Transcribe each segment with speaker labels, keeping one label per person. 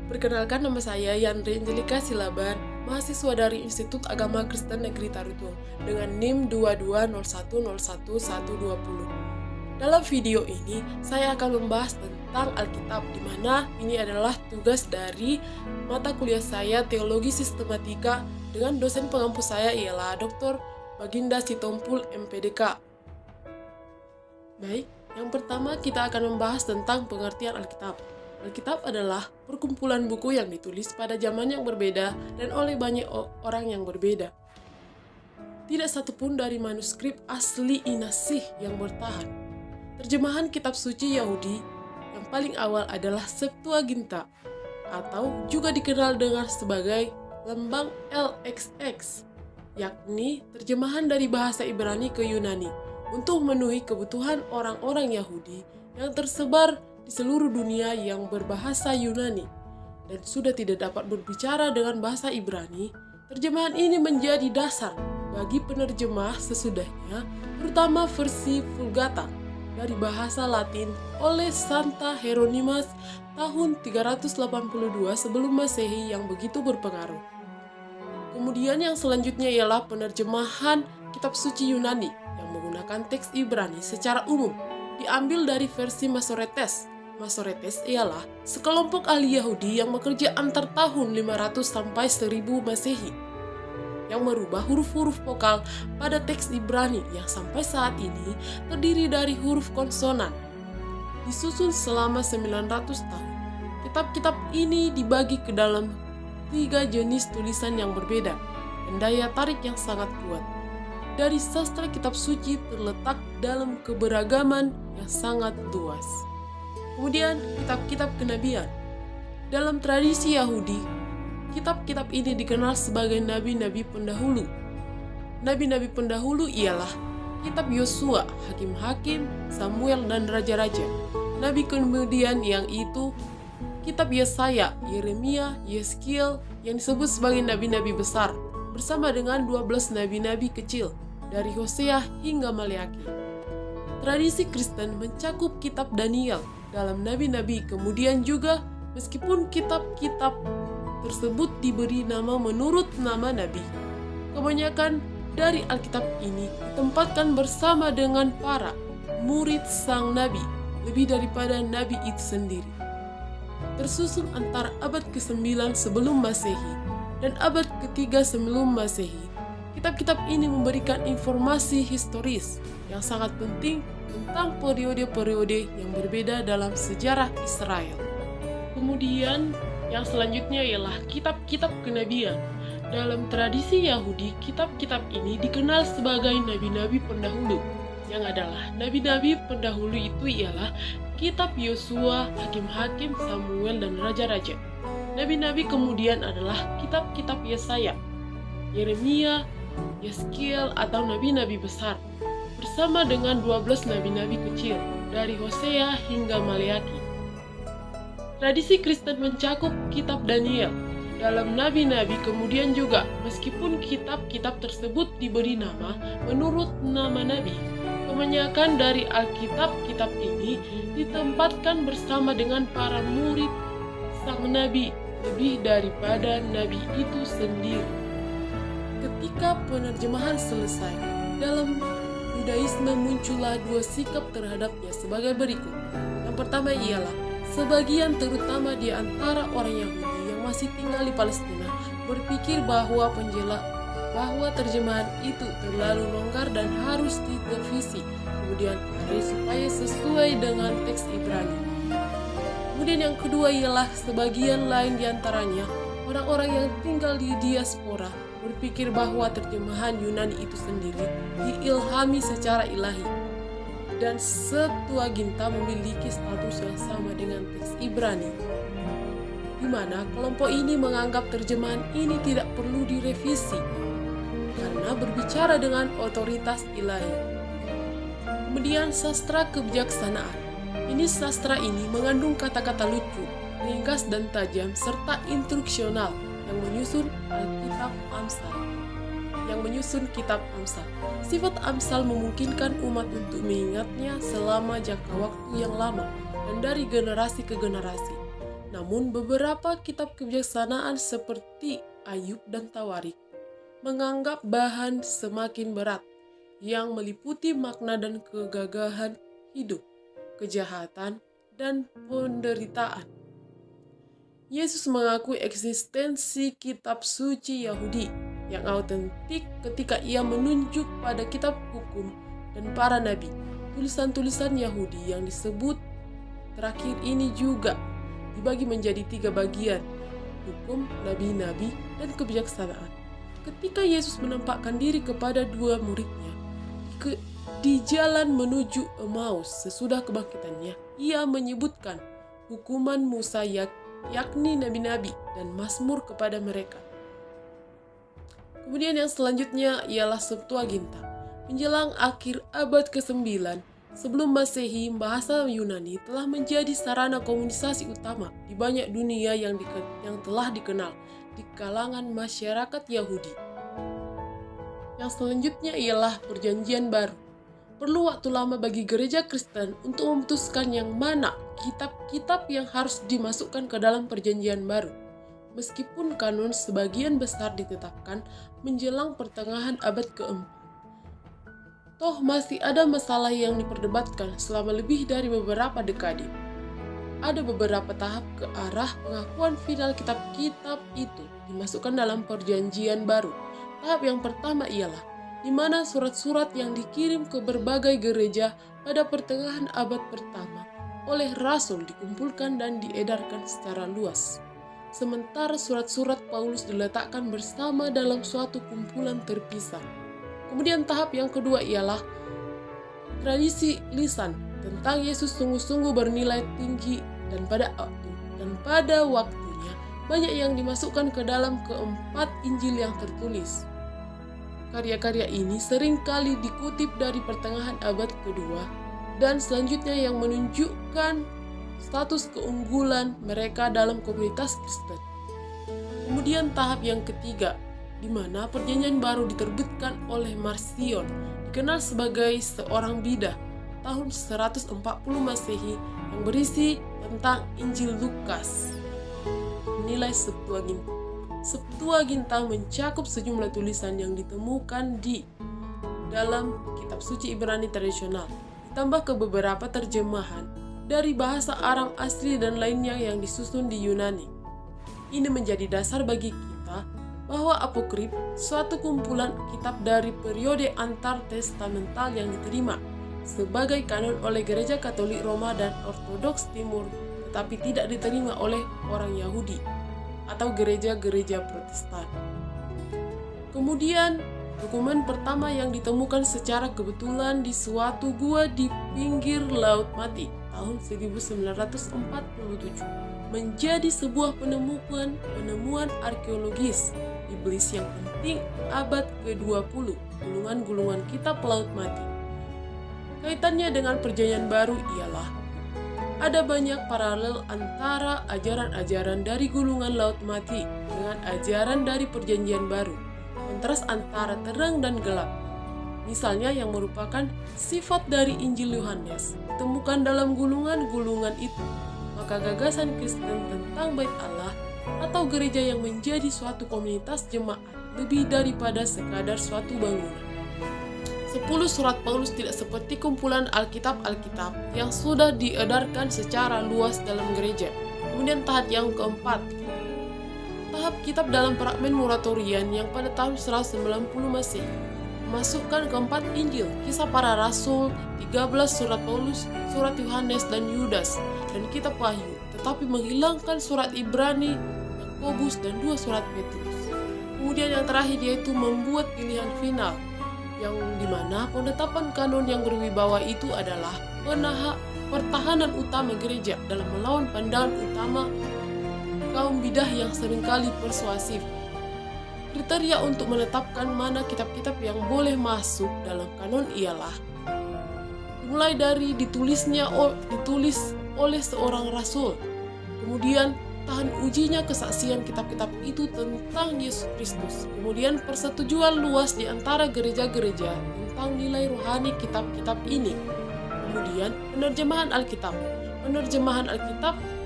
Speaker 1: Perkenalkan, nama saya Yandri Angelika Silaban, mahasiswa dari Institut Agama Kristen Negeri Tarutung dengan NIM 2201011120. Dalam video ini, saya akan membahas tentang Alkitab, di mana ini adalah tugas dari mata kuliah saya Teologi Sistematika dengan dosen pengampu saya ialah Dr. Baginda Sitompul MPDK. Baik, yang pertama kita akan membahas tentang pengertian Alkitab. Alkitab adalah perkumpulan buku yang ditulis pada zaman yang berbeda dan oleh banyak orang yang berbeda. Tidak satupun dari manuskrip asli Inasih yang bertahan. Terjemahan kitab suci Yahudi yang paling awal adalah Septuaginta, atau juga dikenal dengan sebagai lambang LXX, yakni terjemahan dari bahasa Ibrani ke Yunani untuk memenuhi kebutuhan orang-orang Yahudi yang tersebar di seluruh dunia yang berbahasa Yunani dan sudah tidak dapat berbicara dengan bahasa Ibrani. Terjemahan ini menjadi dasar bagi penerjemah sesudahnya, terutama versi Vulgata dari bahasa Latin oleh Santa Hieronymus tahun 382 sebelum Masehi yang begitu berpengaruh. Kemudian yang selanjutnya ialah penerjemahan kitab suci Yunani yang menggunakan teks Ibrani secara umum, diambil dari versi Masoretes. Masoretes ialah sekelompok ahli Yahudi yang bekerja antar tahun 500 sampai 1000 Masehi, yang merubah huruf-huruf vokal pada teks Ibrani yang sampai saat ini terdiri dari huruf konsonan. Disusun selama 900 tahun, kitab-kitab ini dibagi ke dalam 3 jenis tulisan yang berbeda dan daya tarik yang sangat kuat dari sastra kitab suci terletak dalam keberagaman yang sangat luas. Kemudian, kitab-kitab kenabian. Dalam tradisi Yahudi, kitab-kitab ini dikenal sebagai nabi-nabi pendahulu. Nabi-nabi pendahulu ialah kitab Yosua, Hakim-Hakim, Samuel, dan Raja-Raja. Nabi kemudian yang itu kitab Yesaya, Yeremia, Yeskiel yang disebut sebagai nabi-nabi besar, bersama dengan 12 nabi-nabi kecil dari Hosea hingga Maleaki. Tradisi Kristen mencakup kitab Daniel dalam nabi-nabi, kemudian juga meskipun kitab-kitab tersebut diberi nama menurut nama nabi, kebanyakan dari Alkitab ini ditempatkan bersama dengan para murid sang nabi lebih daripada nabi itu sendiri. Tersusun antara abad ke-9 sebelum Masehi dan abad ke-3 sebelum Masehi, kitab-kitab ini memberikan informasi historis yang sangat penting tentang periode-periode yang berbeda dalam sejarah Israel. Kemudian, yang selanjutnya ialah kitab-kitab kenabian. Dalam tradisi Yahudi, kitab-kitab ini dikenal sebagai nabi-nabi pendahulu, yang adalah nabi-nabi pendahulu itu ialah kitab Yosua, Hakim-Hakim, Samuel, dan Raja-Raja. Nabi-nabi kemudian adalah kitab-kitab Yesaya, Yeremia, Yeskiel atau nabi-nabi besar, bersama dengan 12 nabi-nabi kecil dari Hosea hingga Maleaki. Tradisi Kristen mencakup kitab Daniel dalam nabi-nabi, kemudian juga meskipun kitab-kitab tersebut diberi nama menurut nama nabi, kebanyakan dari Alkitab kitab ini ditempatkan bersama dengan para murid sang nabi lebih daripada nabi itu sendiri. Ketika penerjemahan selesai, dalam Yudaisme muncullah 2 sikap terhadapnya sebagai berikut. Yang pertama ialah sebagian terutama di antara orang Yahudi yang masih tinggal di Palestina berpikir bahwa terjemahan itu terlalu longgar dan harus direvisi, kemudian supaya sesuai dengan teks Ibrani. Kemudian yang kedua ialah sebagian lain di antaranya orang-orang yang tinggal di diaspora berpikir bahwa terjemahan Yunani itu sendiri diilhami secara ilahi dan Septuaginta memiliki status yang sama dengan teks Ibrani, di mana kelompok ini menganggap terjemahan ini tidak perlu direvisi karena berbicara dengan otoritas ilahi. Kemudian sastra kebijaksanaan. Sastra ini mengandung kata-kata lucu, ringkas dan tajam, serta instruksional yang menyusun kitab Amsal. Sifat Amsal memungkinkan umat untuk mengingatnya selama jangka waktu yang lama dan dari generasi ke generasi. Namun beberapa kitab kebijaksanaan seperti Ayub dan Tawarik menganggap bahan semakin berat yang meliputi makna dan kegagahan hidup, kejahatan, dan penderitaan. Yesus mengakui eksistensi kitab suci Yahudi yang autentik ketika ia menunjuk pada kitab hukum dan para nabi. Tulisan-tulisan Yahudi yang disebut terakhir ini juga dibagi menjadi 3 bagian: hukum, nabi-nabi, dan kebijaksanaan. Ketika Yesus menampakkan diri kepada 2 muridnya di jalan menuju Emmaus sesudah kebangkitannya, ia menyebutkan hukuman Musa yakni nabi-nabi dan Mazmur kepada mereka. Kemudian yang selanjutnya ialah Septuaginta. Menjelang akhir abad ke-9 sebelum Masehi, bahasa Yunani telah menjadi sarana komunikasi utama di banyak dunia yang telah dikenal di kalangan masyarakat Yahudi. Yang selanjutnya ialah Perjanjian Baru. Perlu waktu lama bagi gereja Kristen untuk memutuskan yang mana kitab-kitab yang harus dimasukkan ke dalam Perjanjian Baru. Meskipun kanon sebagian besar ditetapkan menjelang pertengahan abad ke-4. Toh masih ada masalah yang diperdebatkan selama lebih dari beberapa dekade. Ada beberapa tahap ke arah pengakuan final kitab-kitab itu dimasukkan dalam Perjanjian Baru. Tahap yang pertama ialah di mana surat-surat yang dikirim ke berbagai gereja pada pertengahan abad pertama oleh rasul dikumpulkan dan diedarkan secara luas. Sementara surat-surat Paulus diletakkan bersama dalam suatu kumpulan terpisah. Kemudian tahap yang kedua ialah tradisi lisan tentang Yesus sungguh-sungguh bernilai tinggi dan pada waktunya banyak yang dimasukkan ke dalam keempat Injil yang tertulis. Karya-karya ini seringkali dikutip dari pertengahan abad kedua dan selanjutnya yang menunjukkan status keunggulan mereka dalam komunitas Kristen. Kemudian tahap yang ketiga, di mana Perjanjian Baru diterbitkan oleh Marcion, dikenal sebagai seorang bidah, tahun 140 Masehi, yang berisi tentang Injil Lukas. Nilai Septuaginta. Septuaginta mencakup sejumlah tulisan yang ditemukan di dalam kitab suci Ibrani tradisional, ditambah ke beberapa terjemahan dari bahasa Aram asli dan lainnya yang disusun di Yunani. Ini menjadi dasar bagi kita bahwa apokrif, suatu kumpulan kitab dari periode antar-testamental yang diterima sebagai kanon oleh Gereja Katolik Roma dan Ortodoks Timur, tetapi tidak diterima oleh orang Yahudi atau gereja-gereja Protestan. Kemudian, dokumen pertama yang ditemukan secara kebetulan di suatu gua di pinggir Laut Mati tahun 1947 menjadi sebuah penemuan arkeologis iblis yang penting abad ke-20, gulungan-gulungan kitab Laut Mati. Kaitannya dengan Perjanjian Baru ialah ada banyak paralel antara ajaran-ajaran dari gulungan Laut Mati dengan ajaran dari Perjanjian Baru. Kontras antara terang dan gelap, misalnya yang merupakan sifat dari Injil Yohanes, ditemukan dalam gulungan-gulungan itu. Maka gagasan Kristen tentang Bait Allah atau gereja yang menjadi suatu komunitas jemaat lebih daripada sekadar suatu bangunan. 10 surat Paulus tidak seperti kumpulan Alkitab-Alkitab yang sudah diedarkan secara luas dalam gereja. Kemudian tahap yang keempat, tahap kitab dalam fragmen moratorian yang pada tahun 190 Masehi memasukkan keempat Injil, Kisah Para Rasul, 13 surat Paulus, surat Yohanes dan Yudas, dan kitab Wahyu, tetapi menghilangkan surat Ibrani, Yakobus, dan 2 surat Petrus. Kemudian yang terakhir yaitu membuat pilihan final, yang dimana penetapan kanon yang berwibawa itu adalah pertahanan utama gereja dalam melawan pandangan utama kaum bidah yang seringkali persuasif. Kriteria untuk menetapkan mana kitab-kitab yang boleh masuk dalam kanon ialah Mulai dari ditulis oleh seorang rasul, kemudian tahan ujinya kesaksian kitab-kitab itu tentang Yesus Kristus, kemudian persetujuan luas di antara gereja-gereja tentang nilai rohani kitab-kitab ini, kemudian penerjemahan Alkitab,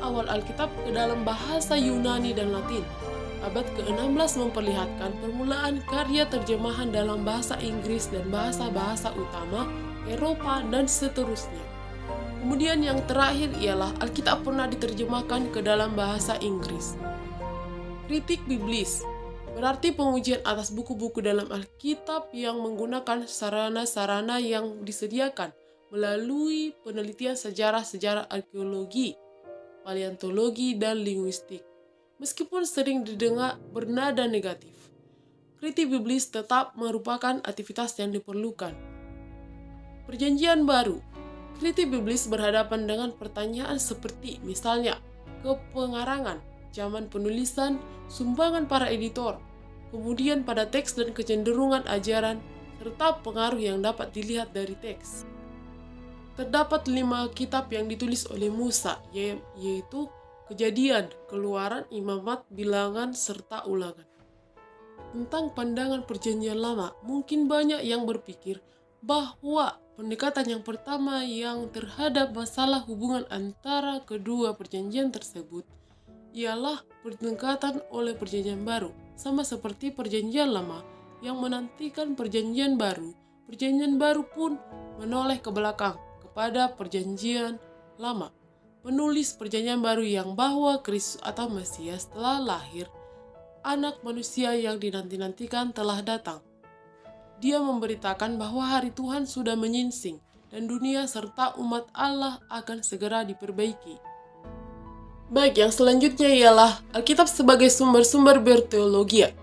Speaker 1: awal Alkitab ke dalam bahasa Yunani dan Latin. Abad ke-16 memperlihatkan permulaan karya terjemahan dalam bahasa Inggris dan bahasa-bahasa utama Eropa dan seterusnya. Kemudian yang terakhir ialah Alkitab pernah diterjemahkan ke dalam bahasa Inggris. Kritik biblis berarti pengujian atas buku-buku dalam Alkitab yang menggunakan sarana-sarana yang disediakan melalui penelitian sejarah-sejarah arkeologi, paleontologi, dan linguistik. Meskipun sering didengar bernada negatif, kritik biblis tetap merupakan aktivitas yang diperlukan. Perjanjian Baru. Kritik biblis berhadapan dengan pertanyaan seperti misalnya kepengarangan, zaman penulisan, sumbangan para editor, kemudian pada teks dan kecenderungan ajaran, serta pengaruh yang dapat dilihat dari teks. Terdapat 5 kitab yang ditulis oleh Musa, yaitu Kejadian, Keluaran, Imamat, Bilangan, serta Ulangan. Tentang pandangan Perjanjian Lama, mungkin banyak yang berpikir bahwa pendekatan yang pertama yang terhadap masalah hubungan antara kedua perjanjian tersebut ialah pendekatan oleh Perjanjian Baru, sama seperti Perjanjian Lama yang menantikan Perjanjian Baru. Perjanjian Baru pun menoleh ke belakang kepada Perjanjian Lama. Penulis Perjanjian Baru yang bahwa Kristus atau Mesias telah lahir, anak manusia yang dinanti-nantikan telah datang. Dia memberitakan bahwa hari Tuhan sudah menyingsing dan dunia serta umat Allah akan segera diperbaiki. Baik, yang selanjutnya ialah Alkitab sebagai sumber-sumber berteologia.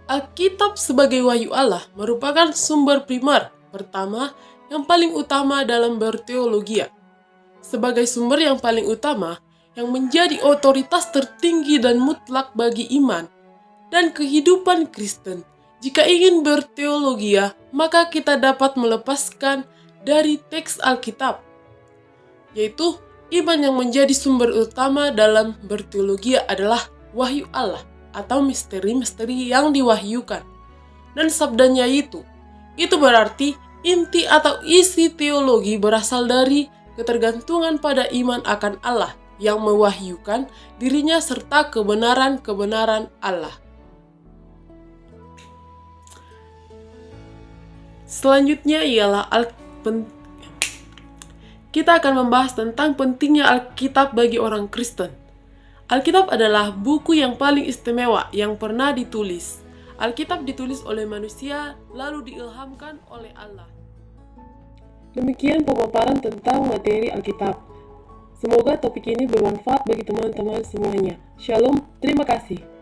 Speaker 1: Alkitab sebagai wahyu Allah merupakan sumber primer pertama yang paling utama dalam berteologia. Sebagai sumber yang paling utama, yang menjadi otoritas tertinggi dan mutlak bagi iman dan kehidupan Kristen. Jika ingin berteologia, maka kita dapat melepaskan dari teks Alkitab, yaitu iman yang menjadi sumber utama dalam berteologia adalah wahyu Allah atau misteri-misteri yang diwahyukan. Dan sabdanya itu berarti inti atau isi teologi berasal dari ketergantungan pada iman akan Allah yang mewahyukan dirinya serta kebenaran-kebenaran Allah. Selanjutnya ialah kita akan membahas tentang pentingnya Alkitab bagi orang Kristen. Alkitab adalah buku yang paling istimewa yang pernah ditulis. Alkitab ditulis oleh manusia lalu diilhamkan oleh Allah. Demikian pemaparan tentang materi Alkitab. Semoga topik ini bermanfaat bagi teman-teman semuanya. Shalom, terima kasih.